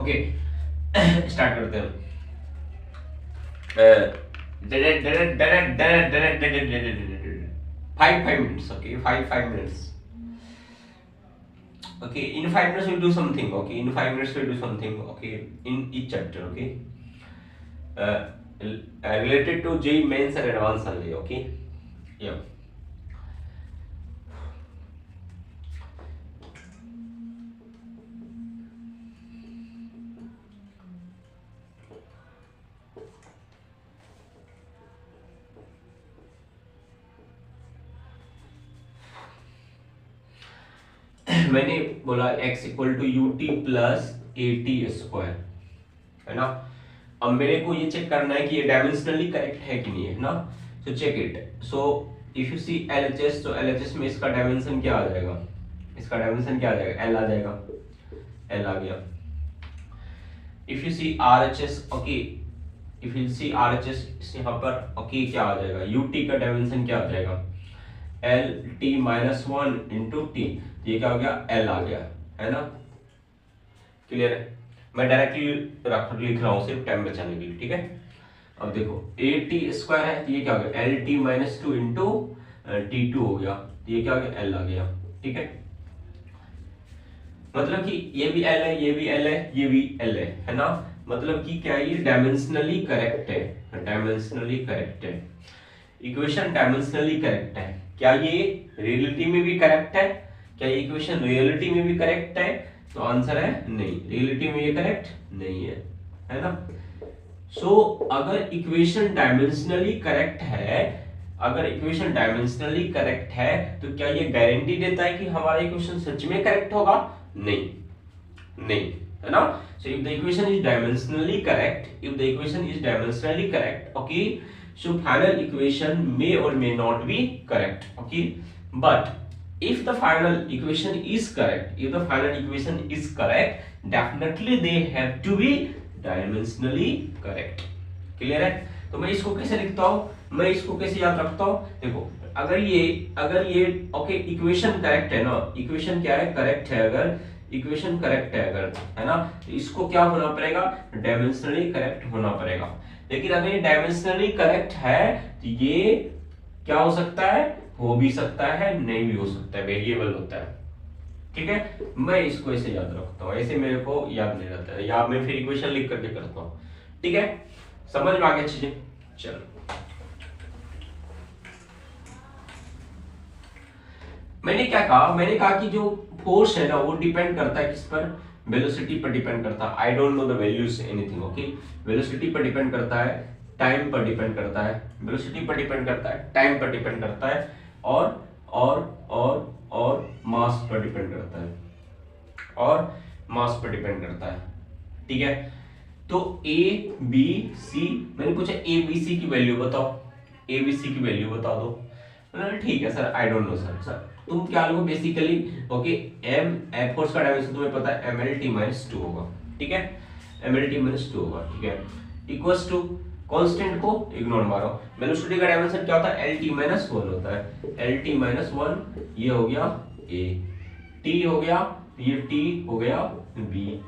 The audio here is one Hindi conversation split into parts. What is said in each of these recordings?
ओके स्टार्ट करते हैं। Five minutes okay five minutes okay in 5 minutes we'll do something okay in 5 minutes we'll do something okay in each chapter okay related to JEE mains and advanced only okay yeah मैंने बोला x equal to UT plus AT square है ना। अब मेरे को ये चेक करना है कि ये डायमेंशनली करेक्ट है कि नहीं है ना। So check it. So if you see LHS तो एलएचएस में इसका डायमेंशन क्या आ जाएगा, इसका डायमेंशन क्या आ जाएगा, एल आ जाएगा, एल आ गया। If you see RHS okay, if you see RHS यहाँ पर ओके क्या आ जाएगा, यूटी का डायमेंशन क्या आ जाएगा, L T minus one into T, ये क्या हो गया, एल आ गया है ना। क्लियर है। मैं डायरेक्टली लिख रहा हूं सिर्फ टाइम बचाने के लिए, ठीक है। अब देखो ए टी स्क्वायर है तो ये क्या हो गया, L T minus two into T two हो गया, तो ये क्या हो गया, एल आ गया, ठीक है। मतलब कि ये भी एल है, ये भी एल है, ये भी एल है ना। मतलब कि क्या ये डायमेंशनली करेक्ट है, डायमेंशनली करेक्ट है, इक्वेशन डायमेंशनली करेक्ट है। क्या ये रियलिटी में भी करेक्ट है, क्या ये इक्वेशन रियलिटी में भी करेक्ट है, तो आंसर है नहीं, रियलिटी में ये करेक्ट नहीं है ना। सो अगर इक्वेशन डायमेंशनली करेक्ट है, अगर इक्वेशन डायमेंशनली करेक्ट है तो क्या ये गारंटी देता है कि हमारा इक्वेशन सच में करेक्ट होगा, नहीं है ना। So if the equation is dimensionally correct, if the equation is dimensionally correct okay, so final equation may or may not be correct okay, but if the final equation is correct, if the final equation is correct, definitely they have to be dimensionally correct। Clear है। तो मैं इसको कैसे लिखता हूं, मैं इसको कैसे याद रखता हूं, देखो अगर ये ओके इक्वेशन करेक्ट है ना, इक्वेशन क्या है, करेक्ट है, अगर इक्वेशन करेक्ट है अगर, है ना, तो इसको क्या होना पड़ेगा, डायमेंशनली करेक्ट होना पड़ेगा। लेकिन अगर ये डायमेंशनली करेक्ट है तो ये क्या हो सकता है, हो भी सकता है, नहीं भी हो सकता है, वेरिएबल होता है, ठीक है। मैं इसको ऐसे याद रखता हूं, ऐसे मेरे को याद नहीं रहता है, या मैं फिर इक्वेशन लिख करके करता हूं, ठीक है। समझ में आ गया चीजें। चलो मैंने क्या कहा, मैंने कहा कि जो फोर्स है ना वो डिपेंड करता है किस पर, वेलोसिटी पर डिपेंड करता है। आई don't know the values anything okay, velocity पर डिपेंड करता है, टाइम पर डिपेंड करता है, वेलोसिटी पर डिपेंड करता है, टाइम पर डिपेंड करता है, और मास पर डिपेंड करता है, और मास पर डिपेंड करता है, ठीक है। तो ए बी सी, मैंने पूछा ए बी सी की वैल्यू बताओ, ए बी सी की वैल्यू बता दो, ठीक है sir I don't know sir तुम क्या लोगे बेसिकली ओके, एम फोर्स का डायमेंशन तुम्हें पता है M L T minus two होगा, ठीक है, M L T minus two होगा, ठीक है, इक्वल्स टू कांस्टेंट को इग्नोर मारो, वेलोसिटी का डायमेंशन क्या होता है, एल टी माइनस वन होता है, एल टी माइनस वन, ये हो गया ए, टी हो गया, ये टी हो गया बी,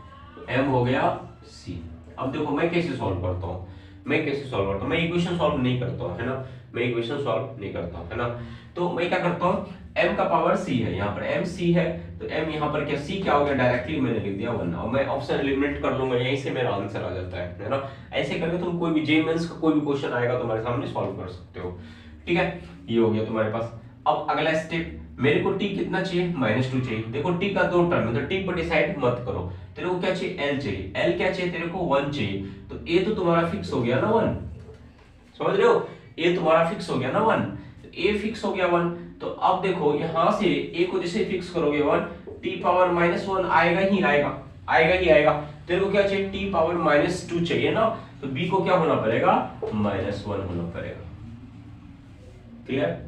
एम हो गया सी। अब देखो मैं कैसे सॉल्व करता हूँ, मैं इक्वेशन सॉल्व नहीं करता हूँ, है ना, मैं इक्वेशन सॉल्व नहीं करता हूँ, है ना। तो मैं क्या करता हूँ, m का पावर c है, यहाँ पर m c है, तो m यहाँ पर क्या c क्या हो गया, डायरेक्टली मैंने लिख दिया 1। और मैं ऑप्शन एलिमिनेट कर लूंगा, यहीं से मेरा आंसर आ जाता है ना। ऐसे करके तुम कोई भी जेईई मेंस का कोई भी क्वेश्चन आएगा तुम्हारे सामने सॉल्व कर सकते हो, ठीक है। ये हो गया तुम्हारे पास। अब अगला स्टेप, मेरे को t कितना चाहिए, -2 चाहिए। देखो t का दो टर्म है तो t पर डिसाइड मत करो, तेरे को क्या चाहिए, l चाहिए, l क्या चाहिए तेरे को, 1 चाहिए। तो a तो तुम्हारा फिक्स हो गया ना 1, समझ रहे हो, a तुम्हारा फिक्स हो गया ना 1, तो a फिक्स हो गया 1। तो अब देखो यहां से a को जैसे फिक्स करोगे 1, t पावर -1 आएगा ही आएगा। तेरे को क्या चाहिए, t पावर -2 चाहिए ना, तो b को क्या होना पड़ेगा, -1 होना पड़ेगा। क्लियर,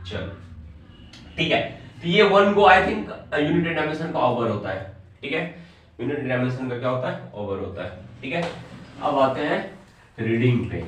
चलो ठीक है। तो ये 1 को आई थिंक यूनिट डायमेंशन का ओवर होता है, ठीक है, यूनिट डायमेंशन का क्या होता है, ओवर होता है, ठीक है। अब आते हैं रीडिंग पे।